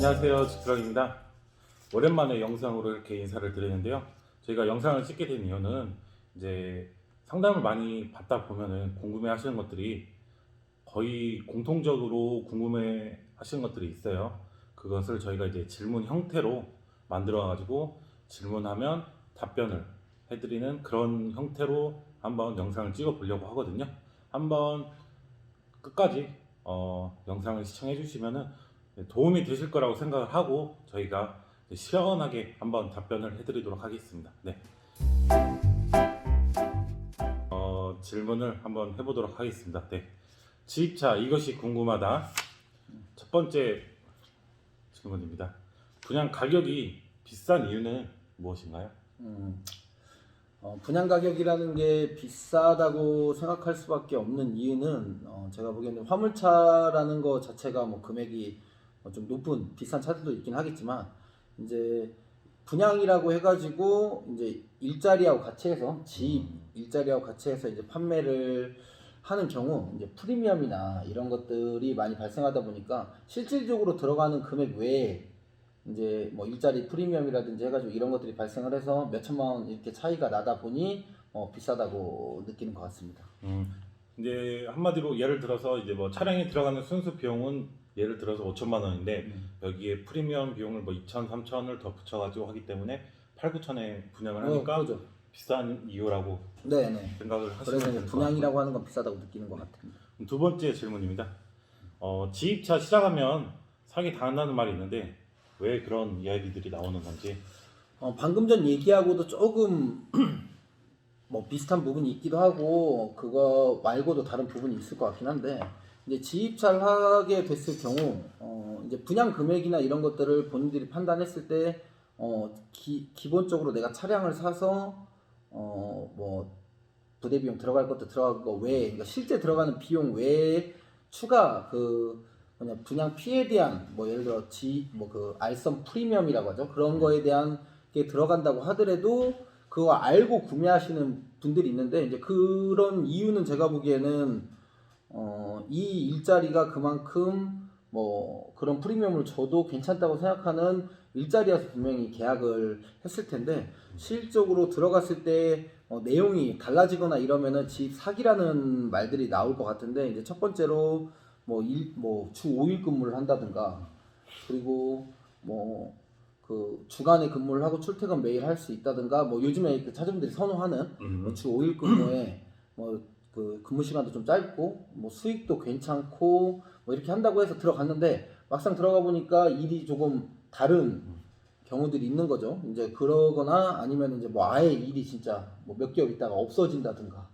안녕하세요, 지프랑입니다. 오랜만에 영상으로 이렇게 인사를 드리는데요. 저희가 영상을 찍게 된 이유는 이제 상담을 많이 받다 보면은 궁금해 하시는 것들이 거의 공통적으로 궁금해 하시는 것들이 있어요. 그것을 저희가 이제 질문 형태로 만들어 가지고 질문하면 답변을 해드리는 그런 형태로 한번 영상을 찍어 보려고 하거든요. 한번 끝까지 영상을 시청해 주시면은 도움이 되실 거라고 생각을 하고 저희가 시원하게 한번 답변을 해드리도록 하겠습니다. 네. 질문을 한번 해보도록 하겠습니다. 네. 지입차 이것이 궁금하다. 첫 번째 질문입니다. 분양 가격이 비싼 이유는 무엇인가요? 분양 가격이라는 게 비싸다고 생각할 수밖에 없는 이유는 제가 보기에는 화물차라는 거 자체가 뭐 금액이 좀 높은 비싼 차들도 있긴 하겠지만 이제 분양이라고 해가지고 이제 일자리하고 같이 해서 지입 일자리하고 같이 해서 이제 판매를 하는 경우 이제 프리미엄이나 이런 것들이 많이 발생하다 보니까 실질적으로 들어가는 금액 외에 이제 뭐 일자리 프리미엄이라든지 해가지고 이런 것들이 발생을 해서 몇 천만 원 이렇게 차이가 나다 보니 비싸다고 느끼는 것 같습니다. 이제 한마디로 예를 들어서 이제 뭐 차량에 들어가는 순수 비용은 예를 들어서 5천만 원인데 여기에 프리미엄 비용을 뭐 2천, 3천을 더 붙여가지고 하기 때문에 8, 9천에 분양을 하니까 그렇죠. 비싼 이유라고 네네. 생각을 하시면 그래서 될 이제 것 분양이라고 하는 건 비싸다고 느끼는 것 같습니다. 두 번째 질문입니다. 지입차 시작하면 사기 당한다는 말이 있는데 왜 그런 이야기들이 나오는 건지. 방금 전 얘기하고도 조금 뭐 비슷한 부분이 있기도 하고 그거 말고도 다른 부분이 있을 것 같긴 한데 이제 지입차를 하게 됐을 경우 이제 분양 금액이나 이런 것들을 본인들이 판단했을 때 기본적으로 내가 차량을 사서 뭐 부대 비용 들어갈 것도 들어갈 거 외에 그러니까 실제 들어가는 비용 외에 추가 그냥 분양 피해에 대한 뭐 예를 들어 그 알선 프리미엄이라고 하죠. 그런 거에 대한 게 들어간다고 하더라도 그거 알고 구매하시는 분들이 있는데 이제 그런 이유는 제가 보기에는 이 일자리가 그만큼 뭐 그런 프리미엄을 줘도 괜찮다고 생각하는 일자리여서 분명히 계약을 했을 텐데 실질적으로 들어갔을 때 내용이 달라지거나 이러면은 집 사기라는 말들이 나올 것 같은데 이제 첫 번째로 주 5일 근무를 한다든가 그리고 뭐 그 주간에 근무를 하고 출퇴근 매일 할 수 있다든가 뭐 요즘에 그 차주분들이 선호하는 주 5일 근무에 뭐 그 근무 시간도 좀 짧고 뭐 수익도 괜찮고 뭐 이렇게 한다고 해서 들어갔는데 막상 들어가 보니까 일이 조금 다른 경우들이 있는 거죠. 이제 그러거나 아니면 이제 뭐 아예 일이 진짜 뭐 몇 개월 있다가 없어진다든가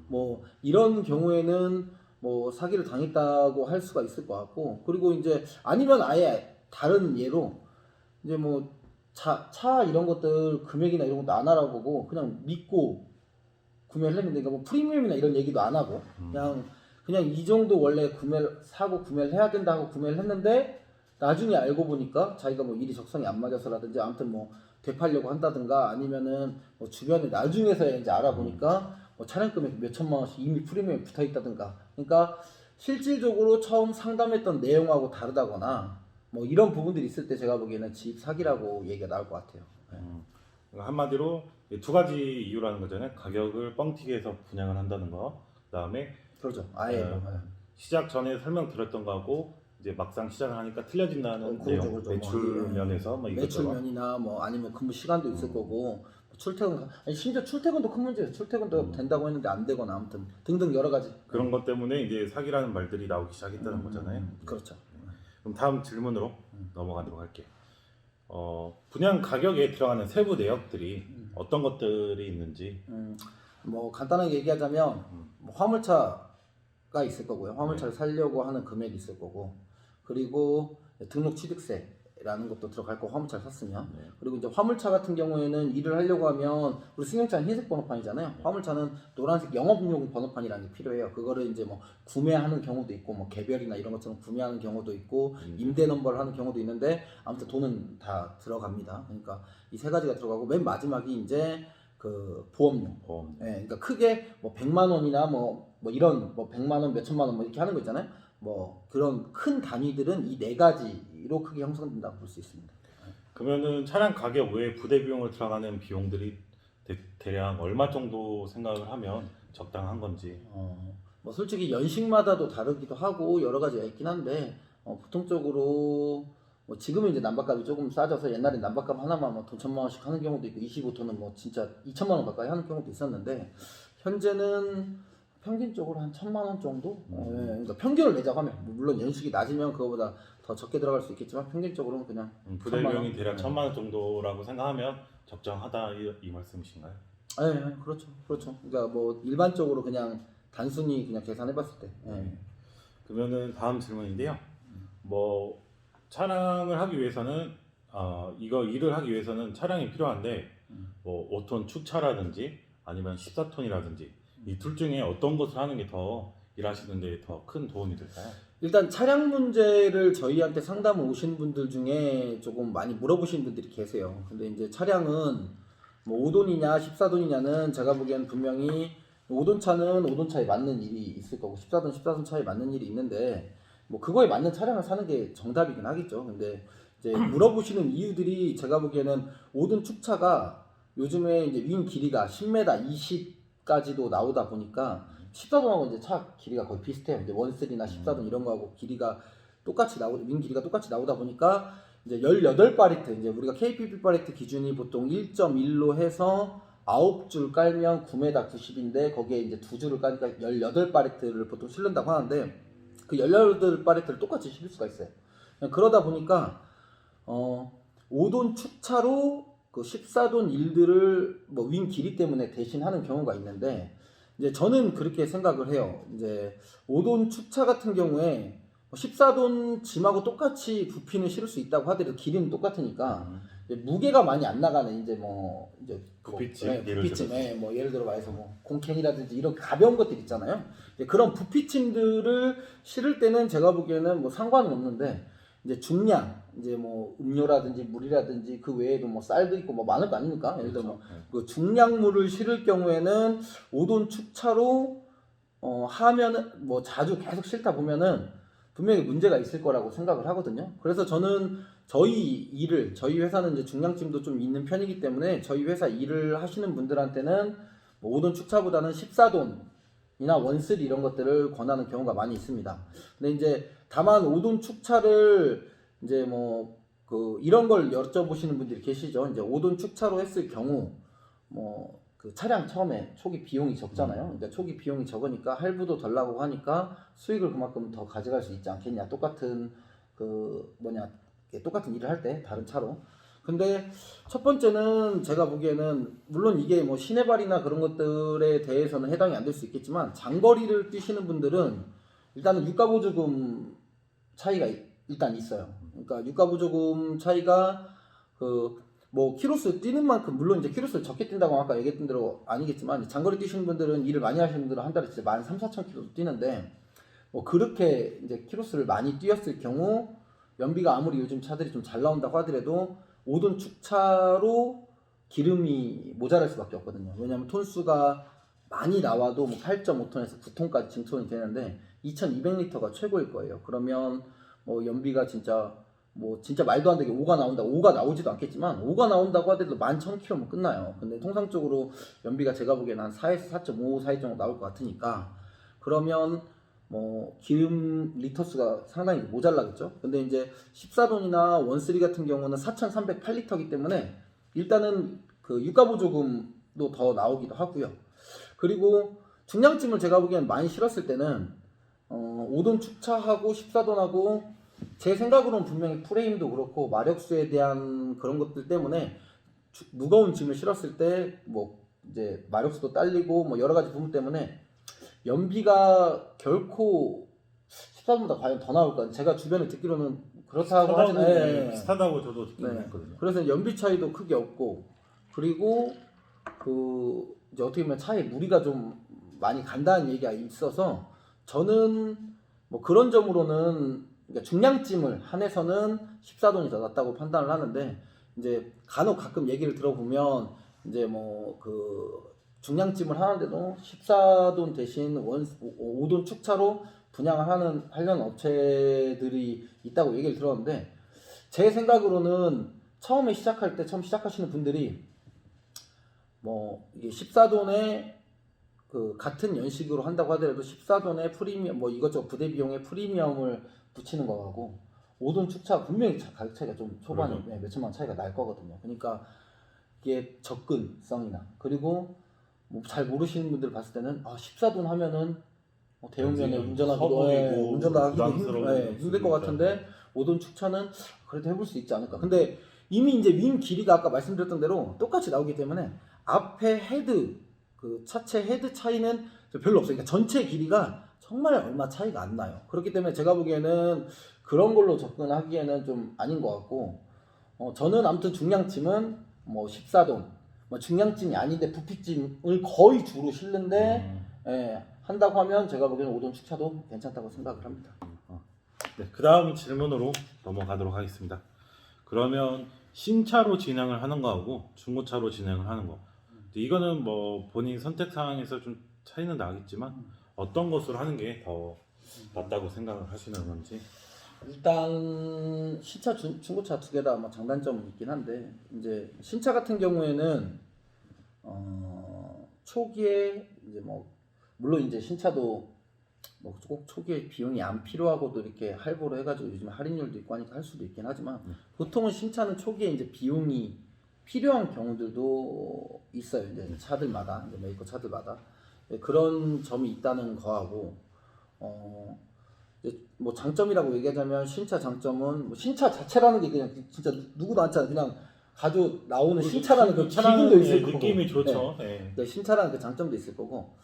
뭐 이런 경우에는 뭐 사기를 당했다고 할 수가 있을 것 같고 그리고 이제 아니면 아예 다른 예로 이제 뭐 차 이런 것들 금액이나 이런 것도 안 알아보고 그냥 믿고 구매를 했는데 그러니까 뭐 프리미엄이나 이런 얘기도 안 하고 그냥 이 정도 원래 구매를 해야 된다 하고 구매를 했는데 나중에 알고 보니까 자기가 뭐 일이 적성이 안 맞아서라든지 아무튼 뭐 되팔려고 한다든가 아니면은 뭐 주변에 나중에서야 이제 알아보니까 뭐 차량 금액 몇 천만 원씩 이미 프리미엄이 붙어 있다든가 그러니까 실질적으로 처음 상담했던 내용하고 다르다거나 뭐 이런 부분들이 있을 때 제가 보기에는 집 사기라고 얘기가 나올 것 같아요. 한마디로 두 가지 이유라는 거잖아요. 가격을 뻥튀기 해서 분양을 한다는 거. 그다음에 그렇죠. 아예 시작 전에 설명드렸던 거하고 이제 막상 시작을 하니까 틀려진다는 내용. 그렇죠. 매출 면에서 뭐 매출 이것저것. 면이나 뭐 아니면 근무 시간도 있을 거고 출퇴근 아니 심지어 출퇴근도 큰 문제예요. 출퇴근도 된다고 했는데 안 되거나 아무튼 등등 여러 가지 그런 것 때문에 이제 사기라는 말들이 나오기 시작했다는 거잖아요. 그렇죠. 그럼 다음 질문으로 넘어가도록 할게요. 분양 가격에 들어가는 세부 내역들이 어떤 것들이 있는지. 뭐 간단하게 얘기하자면 뭐 화물차가 있을 거고요. 화물차를 살려고 하는 금액이 있을 거고 그리고 등록 취득세라는 것도 들어갈 거고 화물차를 샀으면 그리고 이제 화물차 같은 경우에는 일을 하려고 하면 우리 승용차는 흰색 번호판이잖아요. 화물차는 노란색 영업용 번호판이라는 게 필요해요. 그거를 이제 뭐 구매하는 경우도 있고 뭐 개별이나 이런 것처럼 구매하는 경우도 있고 임대 넘버를 하는 경우도 있는데 아무튼 돈은 다 들어갑니다. 그러니까 이 세 가지가 들어가고 맨 마지막이 이제 그 보험료. 예, 그러니까 크게 뭐 100만 원이나 뭐 뭐 이런 뭐 100만 원, 몇 천만 원 뭐 이렇게 하는 거 있잖아요. 뭐 그런 큰 단위들은 이 네 가지로 크게 형성된다고 볼 수 있습니다. 그러면은 차량 가격 외에 부대 비용을 들어가는 비용들이 대략 얼마 정도 생각을 하면 적당한 건지. 뭐 솔직히 연식마다도 다르기도 하고 여러 가지가 있긴 한데 보통적으로 뭐 지금은 이제 난방값이 조금 싸져서 옛날에 난방값 하나만 뭐 돈 1,000만 원씩 하는 경우도 있고 25톤은 뭐 진짜 2천만 원 가까이 하는 경우도 있었는데 현재는 평균적으로 한 1,000만 원 정도? 예, 그러니까 평균을 내자고 하면 뭐 물론 연식이 낮으면 그거보다 더 적게 들어갈 수 있겠지만 평균적으로는 그냥 부대 1,000만 비용이 원. 대략 네. 1,000만 원 정도라고 생각하면 적정하다 이 말씀이신가요? 예, 그렇죠, 그렇죠. 그러니까 뭐 일반적으로 그냥 단순히 그냥 계산해봤을 때. 예. 그러면은 다음 질문인데요. 뭐 차량을 하기 위해서는 이거 일을 하기 위해서는 차량이 필요한데 뭐 5톤 축차라든지 아니면 14톤이라든지 이 둘 중에 어떤 것을 하는 게 더 일하시는데 더 큰 도움이 될까요? 일단 차량 문제를 저희한테 상담 오신 분들 중에 조금 많이 물어보시는 분들이 계세요. 근데 이제 차량은 뭐 5돈이냐 14돈이냐는 제가 보기엔 분명히 5돈 차는 5돈 차에 맞는 일이 있을 거고 14돈 14돈 차에 맞는 일이 있는데 뭐 그거에 맞는 차량을 사는 게 정답이긴 하겠죠. 근데 이제 물어보시는 이유들이 제가 보기에는 5돈 축차가 요즘에 이제 윙 길이가 10m 20까지도 나오다 보니까 14돈하고 이제 차 길이가 거의 비슷해요. 이제 원쓰리나 14돈 이런 거하고 길이가 똑같이 나오다 윙 길이가 똑같이 나오다 보니까 이제 18바리트 이제 우리가 KPP 바리트 기준이 보통 1.1로 해서 9줄 깔면 9m 90인데 거기에 이제 2줄을 까니까 18바리트를 보통 실른다고 하는데 그 18바리트를 똑같이 실을 수가 있어요. 그러다 보니까 5돈 축차로 그 14돈 일들을 뭐 윙 길이 때문에 대신하는 경우가 있는데 이제 저는 그렇게 생각을 해요. 이제 5돈 축차 같은 경우에 14돈 짐하고 똑같이 부피는 실을 수 있다고 하더라도 길이는 똑같으니까 이제 무게가 많이 안 나가는 이제 뭐 이제 부피쯤, 예를 부피쯤 들어서. 뭐 예를 들어 말해서 뭐 공캔이라든지 이런 가벼운 것들 있잖아요. 이제 그런 부피침들을 실을 때는 제가 보기에는 뭐 상관은 없는데 이제 중량 이제 뭐 음료라든지 물이라든지 그 외에도 뭐 쌀도 있고 뭐 많을 거 아닙니까? 예를 들어 뭐 그 중량물을 실을 경우에는 5돈 축차로 하면은 뭐 자주 계속 실다 보면은 분명히 문제가 있을 거라고 생각을 하거든요. 그래서 저는 저희 회사는 이제 중량짐도 좀 있는 편이기 때문에 저희 회사 일을 하시는 분들한테는 뭐 5돈 축차보다는 14돈이나 원쓰리 이런 것들을 권하는 경우가 많이 있습니다. 근데 이제 다만 5돈 축차를 이제 뭐 그 이런 걸 여쭤보시는 분들이 계시죠. 이제 5돈 축차로 했을 경우 뭐 그 차량 처음에 초기 비용이 적잖아요. 그러니까 초기 비용이 적으니까 할부도 덜 나고 하니까 수익을 그만큼 더 가져갈 수 있지 않겠냐. 똑같은 똑같은 일을 할 때 다른 차로. 근데 첫 번째는 제가 보기에는 물론 이게 뭐 시내발이나 그런 것들에 대해서는 해당이 안 될 수 있겠지만 장거리를 뛰시는 분들은 일단은 유가보조금 차이가 일단 있어요. 그러니까 유가보조금 차이가 뭐 키로수 뛰는 만큼 물론 이제 키로수를 적게 뛴다고 아까 얘기했던 대로 아니겠지만 장거리 뛰시는 분들은 일을 많이 하시는 분들은 한 달에 진짜 13,000-14,000km 뛰는데 뭐 그렇게 이제 키로수를 많이 뛰었을 경우 연비가 아무리 요즘 차들이 좀 잘 나온다고 하더라도 5돈 축차로 기름이 모자랄 수밖에 없거든요. 왜냐하면 톤수가 많이 나와도 뭐 8.5톤에서 9톤까지 증손이 되는데 2,200리터가 최고일 거예요. 그러면 뭐 연비가 진짜 말도 안 되게 5가 나온다. 5가 나오지도 않겠지만 5가 나온다고 하더라도 11,000km면 끝나요. 근데 통상적으로 연비가 제가 보기에는 한 4에서 4.5 사이 정도 나올 것 같으니까 그러면 뭐 기름 리터수가 상당히 모자라겠죠. 근데 이제 14돈이나 원쓰리 같은 경우는 4,308리터이기 때문에 일단은 그 유가보조금도 더 나오기도 하고요. 그리고 중량짐을 제가 보기엔 많이 실었을 때는 5돈 축차하고 14돈하고 제 생각으로는 분명히 프레임도 그렇고 마력수에 대한 그런 것들 때문에 무거운 짐을 실었을 때 뭐 이제 마력수도 딸리고 뭐 여러 가지 부분 때문에 연비가 결코 14돈보다 과연 더 나올까? 제가 주변에 듣기로는 그렇다고 하시는 비슷하다고 저도 듣긴 네. 했거든요. 그래서 연비 차이도 크게 없고 그리고 그 이제 어떻게 보면 차에 무리가 좀 많이 간다는 얘기가 있어서 저는 뭐 그런 점으로는 그러니까 중량짐을 한해서는 14돈이 더 낫다고 판단을 하는데 이제 간혹 가끔 얘기를 들어보면 이제 뭐 그 중량짐을 하는데도 14돈 대신 5돈 축차로 분양을 하려는 업체들이 있다고 얘기를 들었는데, 제 생각으로는 처음 시작하시는 분들이 뭐 이게 14돈에 그 같은 연식으로 한다고 하더라도 14돈에 프리미엄 뭐 이것저것 부대 비용에 프리미엄을 붙이는 거하고 5돈 축차 분명히 가격 차이가 좀 초반에 몇천만 원 차이가 날 거거든요. 그러니까 이게 접근성이나 그리고 뭐 잘 모르시는 분들 봤을 때는 14돈 하면은 대형면에 운전하기도 힘들 것 같은데 5돈 축차는 그래도 해볼 수 있지 않을까. 근데 이미 이제 윙 길이가 아까 말씀드렸던 대로 똑같이 나오기 때문에 앞에 헤드 그 차체 헤드 차이는 별로 없어요. 그러니까 전체 길이가 정말 얼마 차이가 안 나요. 그렇기 때문에 제가 보기에는 그런 걸로 접근하기에는 좀 아닌 것 같고, 저는 아무튼 중량짐은 뭐 14돈, 뭐 중량짐이 아닌데 부피짐을 거의 주로 실는데 한다고 하면 제가 보기에는 5돈 축차도 괜찮다고 생각을 합니다. 네, 그 다음 질문으로 넘어가도록 하겠습니다. 그러면 신차로 진행을 하는 거하고 중고차로 진행을 하는 거, 이거는 뭐 본인 선택 사항에서 좀 차이는 나겠지만 어떤 것으로 하는 게 더 맞다고 생각을 하시는 건지. 일단 신차, 중고차 두 개 다 장단점이 있긴 한데, 이제 신차 같은 경우에는 초기에 이제 뭐 물론 이제 신차도 뭐 꼭 초기에 비용이 안 필요하고도 이렇게 할부로 해가지고 요즘 할인율도 있고 하니까 할 수도 있긴 하지만, 보통은 신차는 초기에 이제 비용이 필요한 경우들도 있어요. 이제 차들마다, 이제 메이커 차들마다 그런 점이 있다는 거하고, 이제 뭐 장점이라고 얘기하자면 신차 장점은 뭐 신차 자체라는 게 그냥 진짜 누구도 않잖아요. 그냥 가지고 나오는 신차라는 그 기분도 있을 거고, 느낌이 좋죠. 네. 신차라는 그 장점도 있을 거고,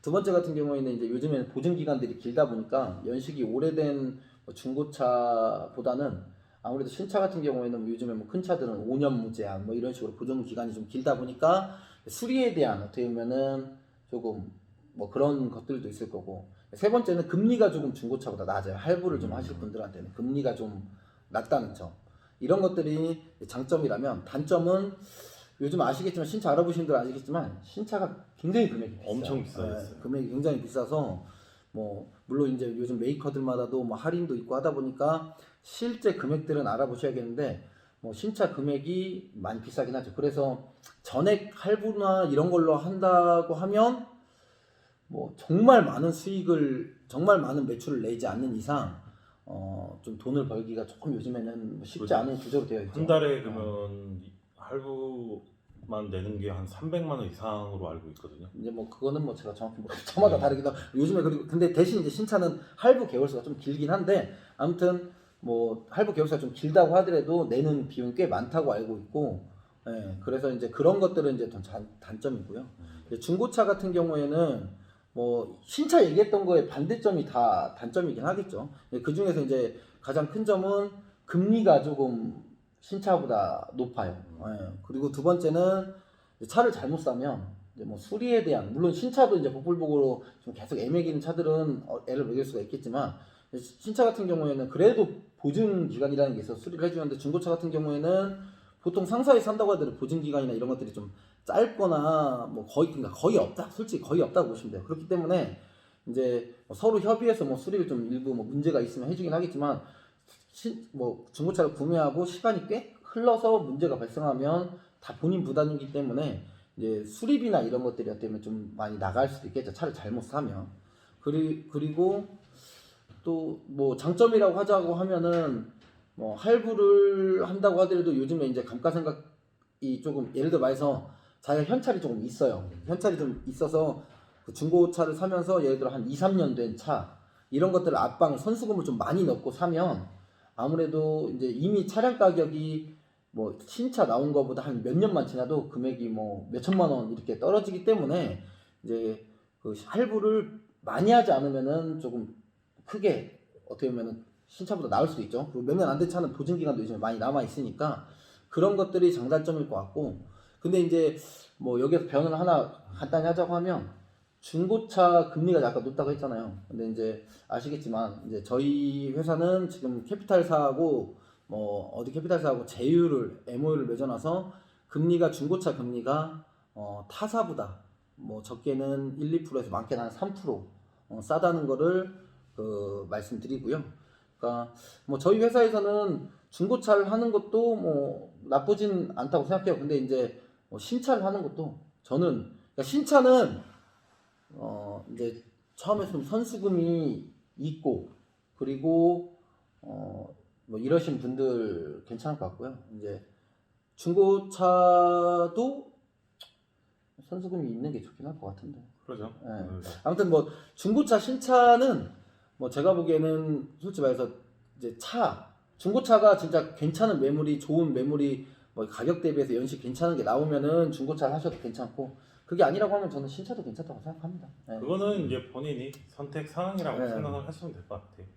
두 번째 같은 경우에는 이제 요즘에는 보증 기간들이 길다 보니까 연식이 오래된 중고차보다는 아무래도 신차 같은 경우에는 뭐 요즘에 뭐 큰 차들은 5년 무제한 뭐 이런 식으로 보증 기간이 좀 길다 보니까 수리에 대한 어떻게 보면은 조금 뭐 그런 것들도 있을 거고, 세 번째는 금리가 조금 중고차보다 낮아요. 할부를 좀 하실 분들한테는 금리가 좀 낮다는 점, 이런 것들이 장점이라면, 단점은 요즘 아시겠지만 신차 알아보신 분들은 아시겠지만 신차가 굉장히 금액이 비싸요. 엄청 비싸요. 금액이 굉장히 비싸서 뭐 물론 이제 요즘 메이커들마다도 뭐 할인도 있고 하다 보니까 실제 금액들은 알아보셔야겠는데, 뭐 신차 금액이 많이 비싸긴 하죠. 그래서 전액 할부나 이런 걸로 한다고 하면 뭐 정말 많은 수익을, 정말 많은 매출을 내지 않는 이상 좀 돈을 벌기가 조금 요즘에는 쉽지 않은 구조로 되어 있죠. 한 달에 그러면 할부만 내는 게 한 300만 원 이상으로 알고 있거든요. 이제 뭐 그거는 뭐 제가 정확히 모르겠어요. 저마다 다르기도 하고 요즘에. 그리고 근데 대신 이제 신차는 할부 개월수가 좀 길긴 한데, 아무튼 뭐 할부 개월수가 좀 길다고 하더라도 내는 비용이 꽤 많다고 알고 있고, 그래서 이제 그런 것들은 이제 좀 단점이고요. 중고차 같은 경우에는 뭐 신차 얘기했던 거에 반대점이 다 단점이긴 하겠죠. 그 중에서 이제 가장 큰 점은 금리가 조금 신차보다 높아요. 그리고 두 번째는 차를 잘못 사면 이제 뭐 수리에 대한, 물론 신차도 이제 복불복으로 좀 계속 애매기는 차들은 애를 먹일 수가 있겠지만, 신차 같은 경우에는 그래도 보증 기간이라는 게 있어서 수리를 해주는데, 중고차 같은 경우에는 보통 상사에서 산다고 하더라도 보증 기간이나 이런 것들이 좀 짧거나 뭐 거의 없다, 솔직히 거의 없다고 보시면 돼요. 그렇기 때문에 이제 뭐 서로 협의해서 뭐 수리를 좀 일부 뭐 문제가 있으면 해주긴 하겠지만, 뭐 중고차를 구매하고 시간이 꽤 흘러서 문제가 발생하면 다 본인 부담이기 때문에 이제 수리비나 이런 것들이 어떻게 보면 좀 많이 나갈 수도 있겠죠. 차를 잘못 사면. 그리고 또 뭐 장점이라고 하자고 하면은 뭐 할부를 한다고 하더라도 요즘에 이제 감가상각이 조금, 예를 들어 말해서 자기가 현찰이 조금 있어요. 현찰이 좀 있어서 그 중고차를 사면서 예를 들어 한 2, 3년 된 차, 이런 것들을 앞방 선수금을 좀 많이 넣고 사면 아무래도 이제 이미 차량 가격이 뭐 신차 나온 거보다 한 몇 년만 지나도 금액이 뭐 몇 천만 원 이렇게 떨어지기 때문에 이제 그 할부를 많이 하지 않으면은 조금 크게 어떻게 보면은 신차보다 나을 수도 있죠. 그리고 몇 년 안 된 차는 보증 기간도 요즘에 많이 남아 있으니까 그런 것들이 장단점일 것 같고, 근데 이제 뭐 여기서 변을 하나 간단히 하자고 하면, 중고차 금리가 약간 높다고 했잖아요. 근데 이제 아시겠지만 이제 저희 회사는 지금 캐피탈사하고 뭐 어디 캐피탈사하고 제휴를 MOU를 맺어놔서 금리가, 중고차 금리가 타사보다 뭐 적게는 1, 2%에서 많게는 한 3% 싸다는 거를 말씀드리고요. 그러니까 뭐 저희 회사에서는 중고차를 하는 것도 뭐 나쁘진 않다고 생각해요. 근데 이제 뭐 신차를 하는 것도 저는 그러니까 신차는 이제 처음에 좀 선수금이 있고 그리고 뭐 이러신 분들 괜찮을 것 같고요. 이제 중고차도 선수금이 있는 게 좋긴 할 것 같은데. 그러죠. 예. 아무튼 뭐 중고차 신차는 뭐 제가 보기에는 솔직히 말해서 이제 중고차가 진짜 괜찮은 매물이 좋은 매물이 뭐 가격 대비해서 연식 괜찮은 게 나오면은 중고차를 하셔도 괜찮고 그게 아니라고 하면 저는 신차도 괜찮다고 생각합니다. 예. 그거는 이제 본인이 선택 사항이라고 네. 생각을 하시면 될 것 같아요.